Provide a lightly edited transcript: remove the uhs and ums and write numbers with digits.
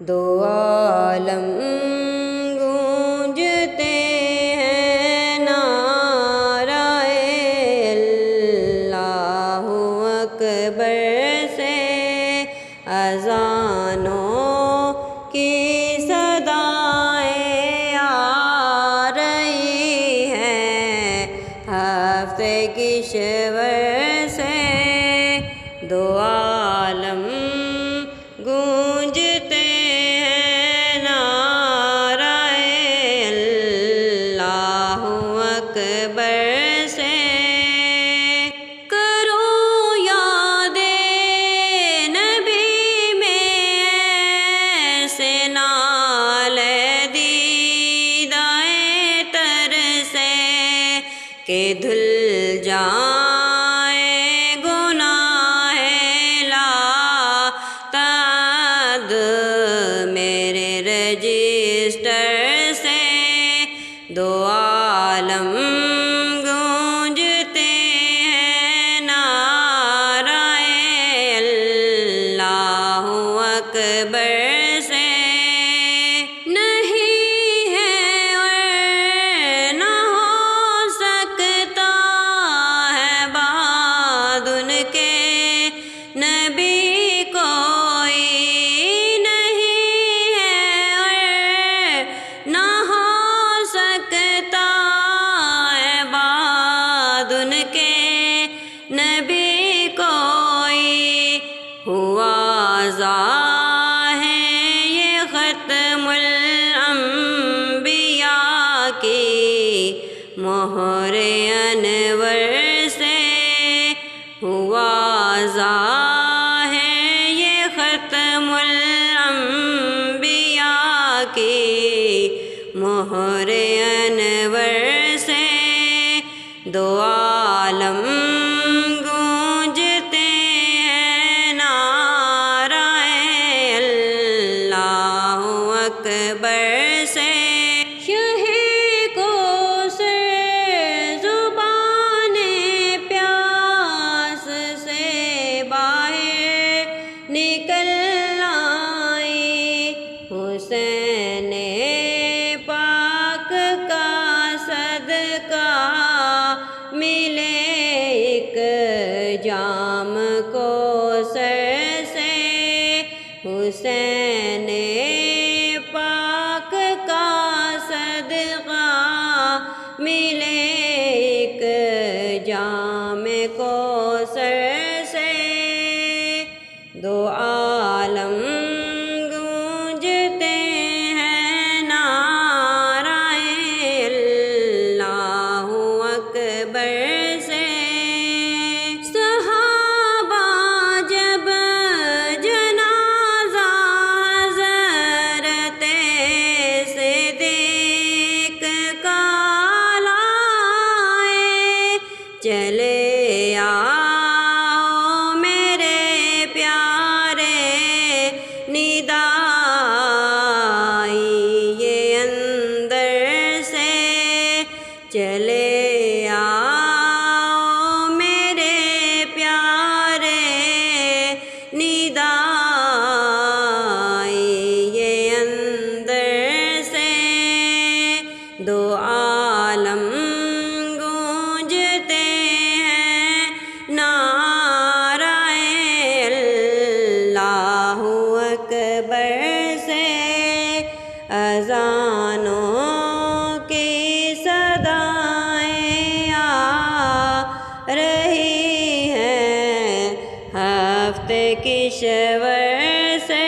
دو عالم گونجتے ہیں نعرہ اللہ اکبر سے، اذانوں کی صدائیں آ رہی ہیں ہفتے کی شور سے، دو عالم گونجتے ہیں نعرہ اللہ اکبر سے۔ کرو یاد نبی میں ایسے نالے دیدائے تر سے کہ دھل جائیں گناہ لا تعد میرے رجسٹر سے، دو عالم گونجتے ہیں نعرہ اللہ اکبر سے۔ نہیں ہے اور نہ ہو سکتا ہے بعد ان کے نبی کوئی، نہیں ہے اور نہ ہو سکتا ہے بعد ان کے نبی کوئی، ہوا ظاہر ختم الانبیاء کی مہر انور سے، ہوا ظاہر ختم الانبیاء کی مہر انور سے، دو عالم گونجتے ہیں نعرہ اللہ اکبر سے۔ شہ کوثر زبان پیاس سے باہر نکل آئی، حسین پاک کا صدقہ ملے ایک جام کوثر سے، حسین پاک کا صدقہ ملے ایک جام کوثر سے، دو عالم گونجتے ہیں نعرہ اللہ اکبر سے۔ صحابہ جب جنازہ حضرت صدیق کا لائے، چلے آؤ میرے پیارے ندائی یہ اندر سے، چلے آؤ میرے پیارے ندائی یہ اندر سے، دو عالم گونجتے ہیں نعرہ اللہ اکبر سے، اذانوں کی صدائیں آ رہی ہیں ہفتے کی شور سے۔